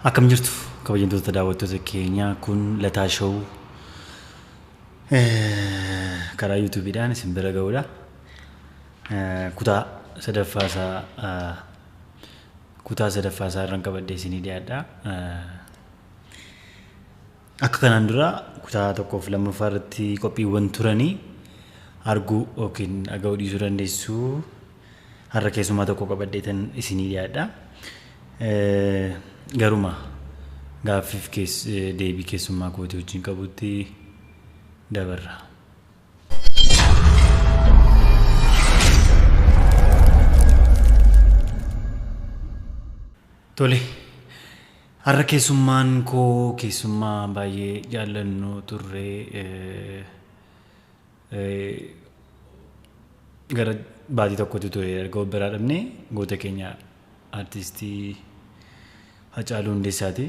Akkam jirtu kabajamtoota daawwattoota keenyaa kun lataa show karaa YouTube'dhaan isin bira ga'uudha. Kutaa sadaffaasaa irraan qabadhee isinii dhiyaadha. Akka kanaan dura kutaa tokkoof lammaffaa irratti qophiiwwan turanii arguu yookiin dhaga'uu dhiisuu dandeessu. Har'a keessumaa tokko qabadheetan isinii dhiyaadha. Garuma gaaffiif deebii keessummaa kootii wajjin qabutti dabarra. Tole, har'a keessummaan koo keessummaa baay'ee jaallannoo turre gara baatii tokkotti ture erga biraa dhabne goota keenya artistii Hacaaluu Hundeessaati.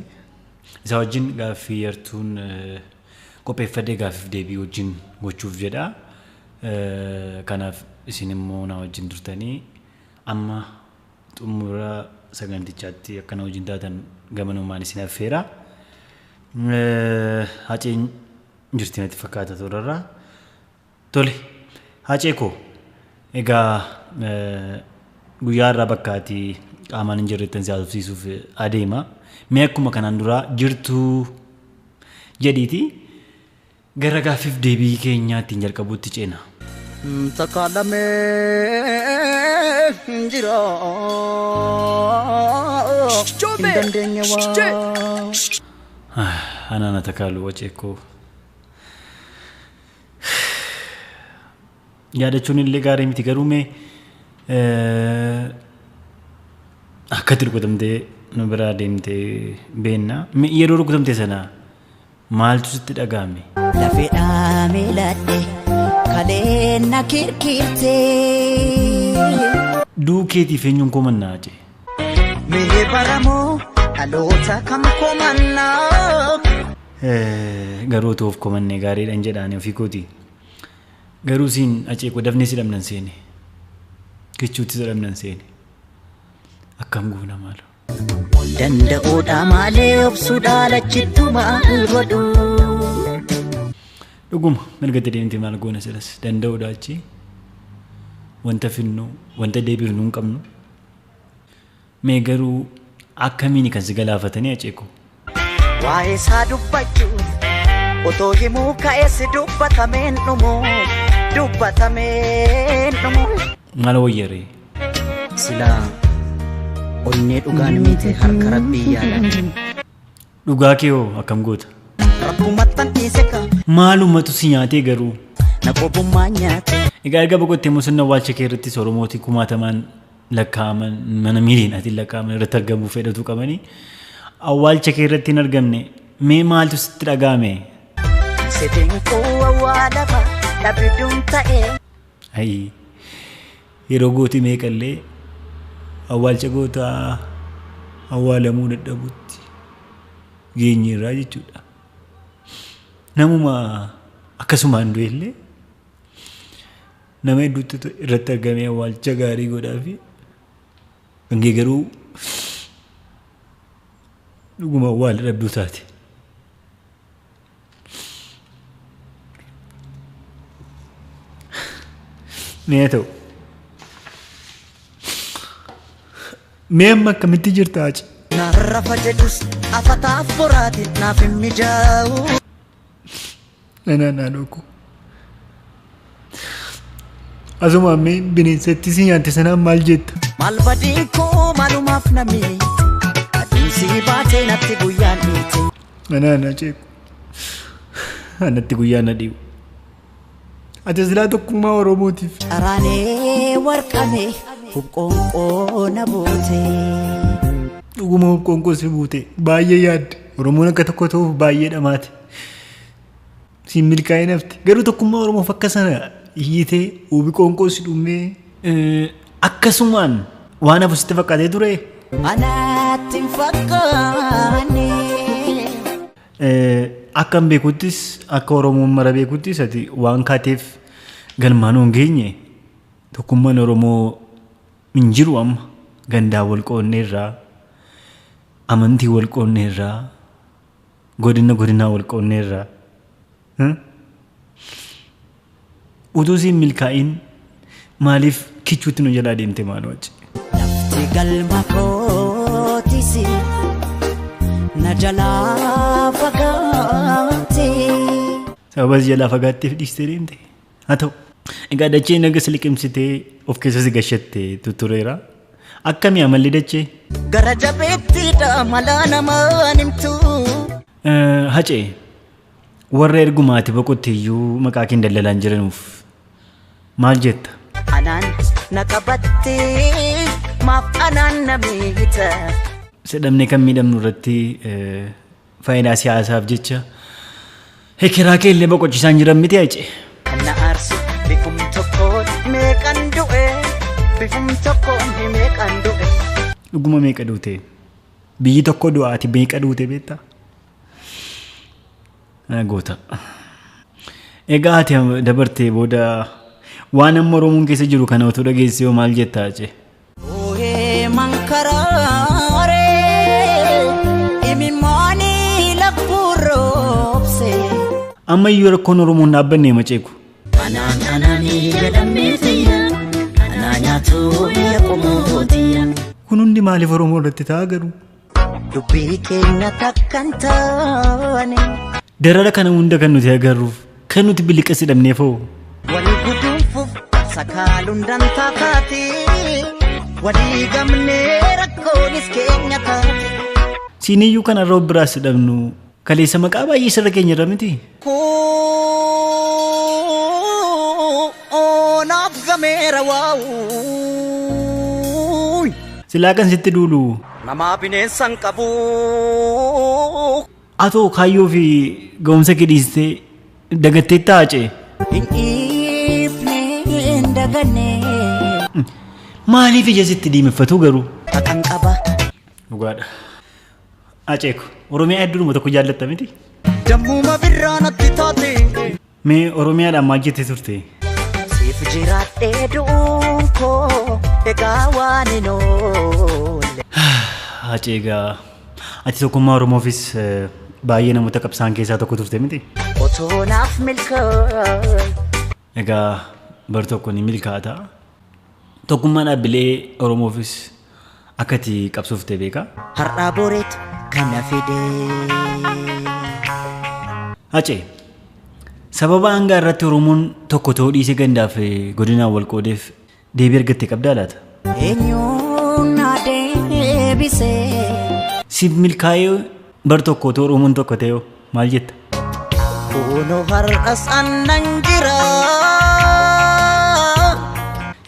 Isa wajjin gaaffii yartuun qopheeffadhee gaaffiif deebii wajjin gochuuf jedha. Kanaaf isin immoo na wajjin turtanii amma xumura sagantichaatti akkana wajjin taatan gamanumaan isin affeera. Haceen jirti natti fakkaata turarraa. Tole, hacee koo egaa guyyaa irraa bakkaatii qaamaan hin jirrettan siyaasofsiisuuf adeema. Mee akkuma kanaan dura jirtu jedhiiti gara gaaffiif deebii keenyaatti jalqabuutti ceena. Takaalamee jira hin dandeenye waa. Anaana takaalu waceekoo. Yaadachuun illee gaarii miti garuu mee akkatti rukutamtee nu biraa deemtee beenna. Yeroo rukutamte sana maaltu sitti dhagahame? Lafeedhaa miiladhe kaleena kirkirtee. Duukeetiif eenyuun komannaa jee? Mee baramoo dhaloota kam komannaa? Garuu toof komannee gaariidhaan jedhaan ofii kooti. Garuu siin aceekoo dafnee si dhabnan seene. Kichuutti si dhabnan seene. Akkam guuna maalo. Danda'uudha malee obsuudhaa lachittu maal godhu. Dhuguma mirga deemtee maal goona silas danda'uudha achi. Wanta finnu wanta deebiifnu hin qabnu. Mee garuu akkamiin kan si galaafatanii aceekoo? Waa'ee isaa dubbachuuf otoo himuu ka'eessi dubbatameen dhumu. Maal wayyaree? Silaa onnee dhugaan miti harka rabbii yaala. Dhugaa kee hoo akkam goota? Rabbumattan dhiise ka. Maalumatu si nyaatee garuu? Na qobummaa nyaate. Egaa erga boqottee musonna awwaalcha kee irratti Oromootii kumaatamaan lakkaa'aman mana miiliinaatiin lakkaa'aman irratti argamuu fedhatu qabanii awwaalcha kee irratti hin argamne mee maaltu sitti dhagahame? Sitiin koo awwaalama. Labidun ta'ee. Ayi yeroo gooti meeqallee awwaalcha gootaa awwaalamuu dadhabutti geenyeerraa jechuudha. Namuma akkasumaan du'ellee nama hedduutti irratti argamee awwaalcha gaarii godhaafi hangee garuu dhuguma awwaala dhabduu taate. Mee ta'u mee amma akkamitti jirta achi? Narrafa jedhus afataaf boraatiin naaf hin mijaa'u. Nanaa dhokku. Asuma ammee bineensatti si nyaatte sanaan maal jetta? Maal badiin koo maalumaaf namni aduunsii baatee natti guyyaan dhiite. Nanaa ceeku. Anatti guyyaan na dhiibu. Ati silaa tokkummaa Oromootiif. Araanee warqamee hubqoonqoo na buute. Dhuguma hubqoonqoo si buute baay'ee yaadde. Oromoon akka tokko ta'uuf baay'ee dhamaate. Siin milkaa'ee nafte. Garuu tokkummaa Oromoof akka sana hiitee hubqoonqoo si dhummee akkasumaan waan hafu sitti fakkaatee ture. Anaatti hin fakkaanne. Akkam beekuttis akka Oromoon mara beekuttis ati waan kaateef galmaan hin geenye tokkummaan Oromoo hin jiru amma gandaa wal qoonneerraa amantii wal qoonneerraa godina wal qoonneerraa utuu siin milkaa'in maaliif kichuutti nu jalaa deemte maal wajji lafti galma kootisi na jalaa fagaate sababa jalaa fagaatteef dhiistee deemte haa ta'u egaa dachee nagas liqimsitee of keessatti gashatte tutureera akkami amalli dachee gara jabeettidha mala namaan himtu hacee warra ergumaati boqotteeyyuu maqaa keen dallalaan jiranuuf maal jetta anaan na qabattee maaf anaan na miita sedhamne kan miidhamnu irratti faayidaa siyaasaaf jecha hekeraa keellee boqochisaan jiran miti hacee kana aarsu bifum tokkoon meeqan du'e bifum tokkoon meeqan du'e dhuguma meeqa duute biyyi tokko du'aati meeqa duute beektaa goota egaa ati dabartee booda waan amma Oromoon keessa jiru kana otoo dhageessee maal jettaa hacee ooyee mankaraaree imimmoonii lakkuurroobse amma iyyuu rakkoon Oromoon dhaabbanne maceeku anaanii gadhammeetiyya anaa nyaatu biyya qomootiyya kun hundi maaliif Oromoo irratti ta'a garuu dubbii keenya takkan taane darara kana hunda kan nuti agarruuf kan nuti biliqasi dhabneefoo walii guduunfuuf sakaaluun dantaa taate walii gamnee rakkoonis keenya taate siiniyyuu kanarra biraas dhabnu kaleessa maqaa baay'ee sirra keenya irra miti naaf gameera waa'uu silaa kan sitti duulu namaa bineensan qabu atoo kaayyoo fi ga'umsa kee dhiistee dagattee taa'acee hin dhiifne hin daganne maaliif ija sitti diimeffatu garuu haqan qaba dhugaadha aceeku Oromiyaa hedduudhuma tokko jaallatta miti dammuma birraa natti taate mee Oromiyaadhaan maal jettee turte siif jiraadhee du'uun koo egaa waan hin oolle Aceegaa ati tokkummaa Oromoofis baay'ee namoota qabsaan keessaa tokko turte miti otoo naaf milkaa'e egaa bar tokko ni milkaata tokkummaa dhaabbilee Oromoofis akkati qabsoofte beekaa har'aa boreetu kana fidee Acee sababa hangaa irratti Oromoon tokko ta'uu dhiisee gandaaf godinaan wal qoodeef deebii argattee qabdaa laata eenyuun na deebisee siif milkaa'ee bar tokko ta'uu Oromoon tokko ta'ee maal jetta kunoo har'as annan jira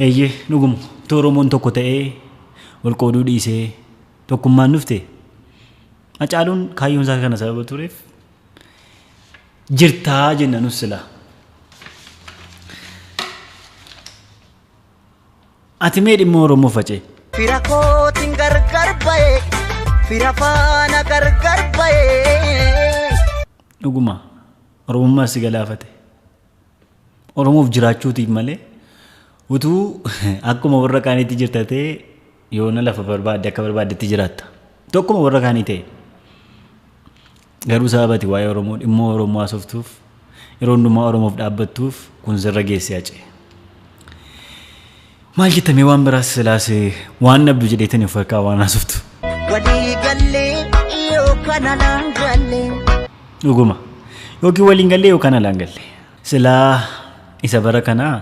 eeyyee dhuguma ta'uu Oromoon tokko ta'ee wal qooduu dhiisee tokkummaan dhufte Hacaaluun kaayyoon isaa kana sababa tureef jirtaa jenna nus sila ati mee dhimma Oromoo facee fira kootiin gargar ba'e fira faana gargar ba'e dhuguma Oromummaa si galaafate Oromoof jiraachuutiif malee utuu akkuma warra kaaniitti jirta ta'e yoona lafa barbaadde akka barbaaddetti jiraatta tokkuma warra kaanii ta'e garuu sababati waa'ee Oromoo dhimma Oromoo haasoftuuf yeroo hundumaa Oromoof dhaabbattuuf kun sirra geessee Acee maal jettamee waan biraas silaas waan nabdu jedheetanii of harkaa waan haasoftu walii gallee yookaan alaan gallee dhuguma yookiin waliin gallee yookaan alaan gallee silaa isa bara kanaa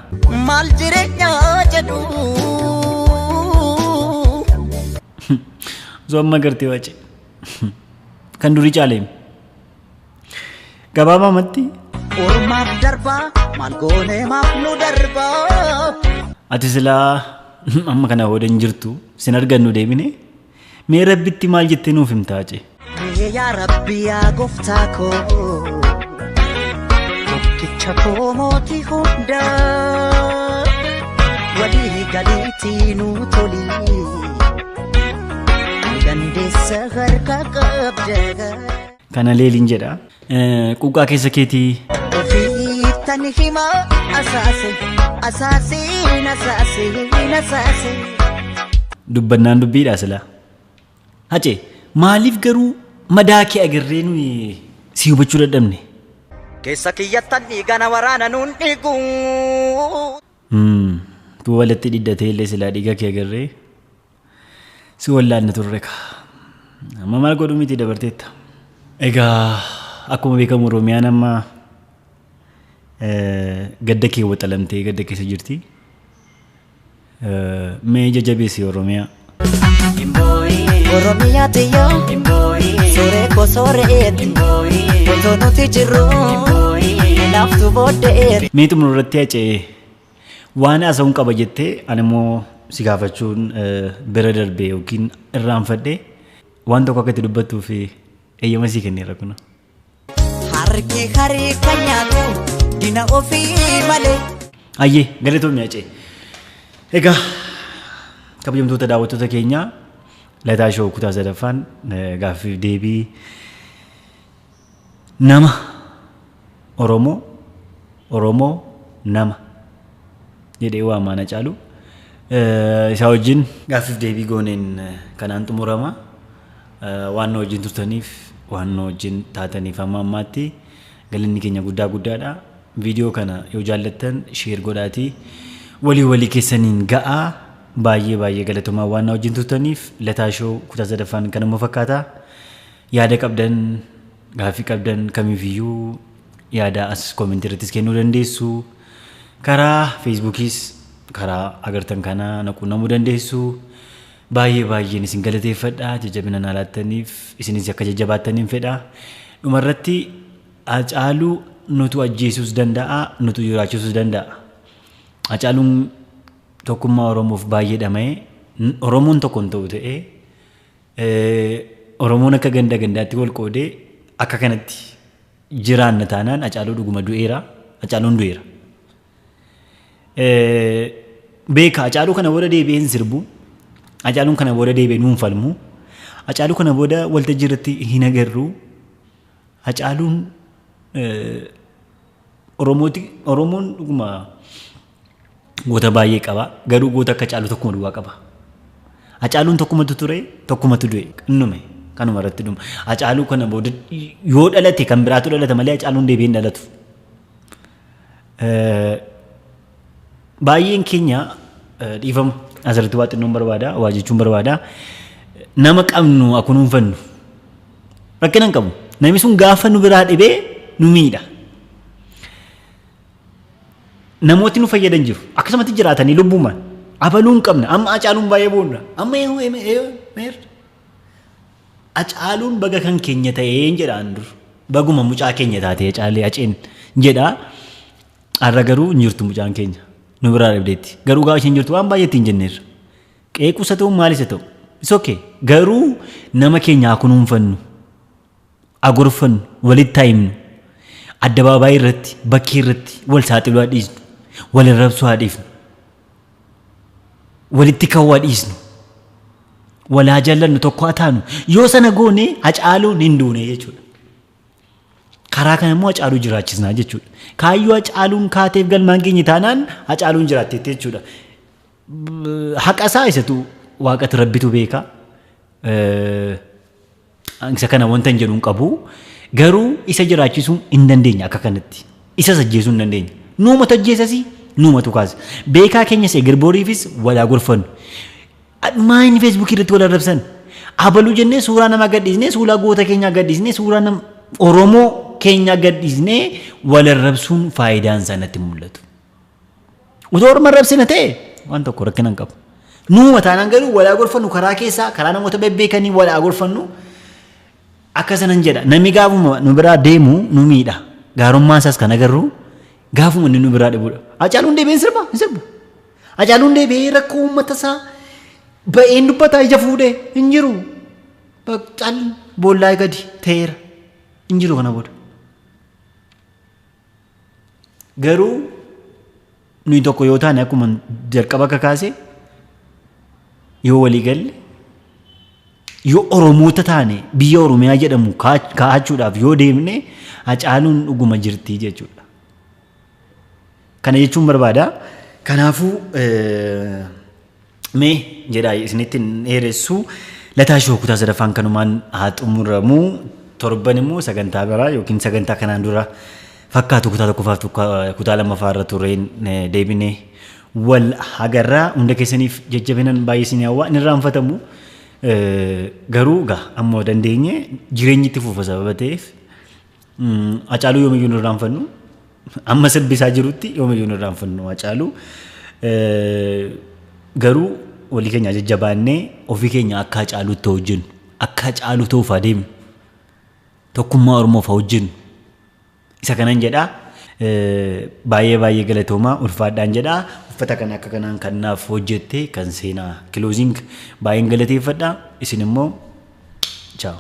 maal jireenyaa jedhu zoomma gartee Acee kan durii caaleem gabaabamatti ormaaf darbaa maal goonee maaf nu darbaa ati silaa amma kana hoodan jirtu sin argannu deebine mee rabbitti maal jettee nuuf himtaa Acee yaa rabbi yaa gooftaa koo tokkicha koo mootii hundaa walii galiitii nuu tolii dandeessa harka qabda kana leeliin jedha quuqqaa keessa keetii ofiittan hima asaasiin dubbannaan dubbiidha sila Acee maaliif garuu madaa kee agarree nuyi si hubachuu dadhabne? Keessa kiyyattan dhiigana waraana nuun dhiigu. Tu walitti dhidhatee illee silaa dhiiga kee agarree si wallaanna turre ka. Amma maal godhu miti dabarteetta. Egaa akkuma beekamu Oromiyaan amma gadda kee waxalamtee gadda keessa jirti. Mee jajjabeessi Oromiyaa. Oromiyaa tiyyo sore ko sore otoo nuti jirru naaftu booddee. Mee xumura irratti hacee waan haasa'uun qaba jettee ani immoo si gaafachuun bira darbee yookiin irraanfadhee waan tokko akka itti dubbattuu fi eeyyama sii kenneera kuna. Harki harii kan nyaatu dina ofii malee. Ayyee galatoomni hacee. Egaa kabajamtoota daawwattoota keenyaa lataa shoo kutaa sadaffaan gaaffiif deebii nama Oromoo nama jedhee waamaana caalu isaa wajjin gaaffiif deebii gooneen kanaan xumurama. Waan wajjin turtaniif waan wajjin taataniif amma ammaatti galanni keenya guddaadha. Viidiyoo kana yoo jaallattan sheer godhaatii walii keessaniin ga'aa. Baay'ee galatooma waan wajjin turtaniif lataa shoo kutaa sadaffaan kanuma fakkaata. Yaada qabdan gaaffii qabdan kamiifiyyuu yaada as koomentii irrattis kennuu dandeessu. Karaa feesbuukis karaa agartan kana naquunnamuu dandeessu. Baay'een isin galateeffadha jajjabina naa laattaniif isinis akka jajjabaattaniin fedha. Dhumarratti Hacaaluu nutu ajjeesuus danda'a nutu jiraachisuus danda'a. Hacaaluun tokkummaa Oromoof baay'ee dhama'ee Oromoon tokkoon ta'u ta'ee Oromoon akka gandaatti wal qoodee akka kanatti jiraanna taanaan Hacaaluu dhuguma du'eera. Hacaaluun du'eera. Beeka Hacaaluu kana booda deebi'ee hin sirbu. Hacaaluun kana booda deebi'ee nuun falmu. Hacaaluu kana booda waltajjii irratti hin agarru. Hacaaluun Oromoon dhuguma goota baay'ee qaba. Garuu goota akka Hacaaluu tokkuma duwwaa qaba. Hacaaluun tokkumatu ture tokkumatu du'e innume kanuma irratti dhuma. Hacaaluu kana booda yoo dhalate kan biraatu dhalata malee Hacaaluun deebi'ee hin dhalatu. Baay'een keenya dhiifama asirratti waa xinnoon barbaada waa jechuun barbaada. Nama qabnu akunuunfannu rakkina hin qabu. Namni sun gaafa nu biraa dhibee nu miidha. Namooti nu fayyadan jiru. Akkasumatti jiraatanii lubbumaan abaluu hin qabne amma Hacaaluun baay'ee boonna. Amma Hacaaluun baga kan keenya ta'ee jedhaan dur. Baguma mucaa keenya taatee Haceen jedha. Har'a garuu hin jirtu mucaan keenya. Nu biraa dhibdeetti. Garuu gaafa isheen jirtu waan baay'eetti hin jenneerra. Qeequusa ta'u maalis haa ta'u. Isokee garuu nama keenya akunuunfannu agurfannu walitti taa'imnu addabaabaayii irratti bakkee irratti wal saaxiluu haa dhiisnu. Wal arrabsuu haa dhiifnu. Walitti kawwaa dhiisnu. Walaa jaallannu tokko haa taanu. Yoo sana goone Hacaaluun hin duune jechuudha. Karaa kana immoo Hacaaluu jiraachisnaa jechuudha. Kaayyoo Hacaaluun kaateef galmaan keenya taanaan Hacaaluun jiraatteetti jechuudha. Haqa isaa isatu waaqatu rabbitu beeka. Isa kana wanta hin jedhu hin qabu. Garuu isa jiraachisuu hin dandeenya akka kanatti. Isa ajjeesuu hin dandeenya. Nuumatu ajjeesasi nuumatu kaasa. Beekaa keenyas egerbooriifis walaa gorfannu. Maayini feesbuukii irratti wal arrabsan. Abaluu jennee suuraa nama gadhiisnee suuraa goota keenyaa gadhiisnee suuraa nama Oromoo keenyaa gadhiisnee wal arrabsuun faayidaan isaa natti mul'atu. Utoo Oromoo arrabsina ta'e waan tokko rakkina hin qabu. Nuuma taanaan garuu walaa gorfannu karaa keessaa karaa namoota bebbeekanii walaa gorfannu akka sanan jedha. Namni gaafuma nu biraa deemu nu miidha. Gaarummaa isaas kan agarru gaafuma inni nu biraa dhibudha. Hacaaluun deebi'ee hin sirbu. Hacaaluun deebi'ee rakkoo uummata isaa ba'een dubbataa ija fuudhee hin jiru. Cal boollaa gadi ta'eera hin jiru kana booda. Garuu nuyi tokko yoo taane akkuma jalqaba akka kaase yoo walii galle yoo Oromoota taane biyya Oromiyaa jedhamu kaa'achuudhaaf yoo deemne Hacaaluun dhuguma jirti jechuudha. Kana jechuun barbaada. Kanaafuu mee jedhaa isinitti dheeressu Lataashoo kutaa sadaffaan kanumaan haa xumuramu torban immoo sagantaa biraa yookiin sagantaa kanaan dura fakkaatu kutaa tokkoffaaf kutaa lammaffaa irra tureen deebinee wal agarraa hunda keessaniif jajjabinan baay'ee isin hawwa inni irraanfatamu garuu ammoo dandeenye jireenyi itti fufa sababa ta'eef Hacaaluu yoomiyyuu nu irraanfannu amma sirbisaa jirutti yoomiyyuu nu irraanfannu Hacaaluu garuu walii keenya jajjabaannee ofii keenya akka Hacaaluutti hojjennu akka Hacaaluu ta'uuf adeemnu tokkummaa Oromoof hojjennu isa kanan jedhaa baay'ee galatoomaa ulfaadhaan jedhaa uffata kana akka kanaan kan naaf hojjette kan seenaa kiloozing baay'een galateeffadha isin immoo ciao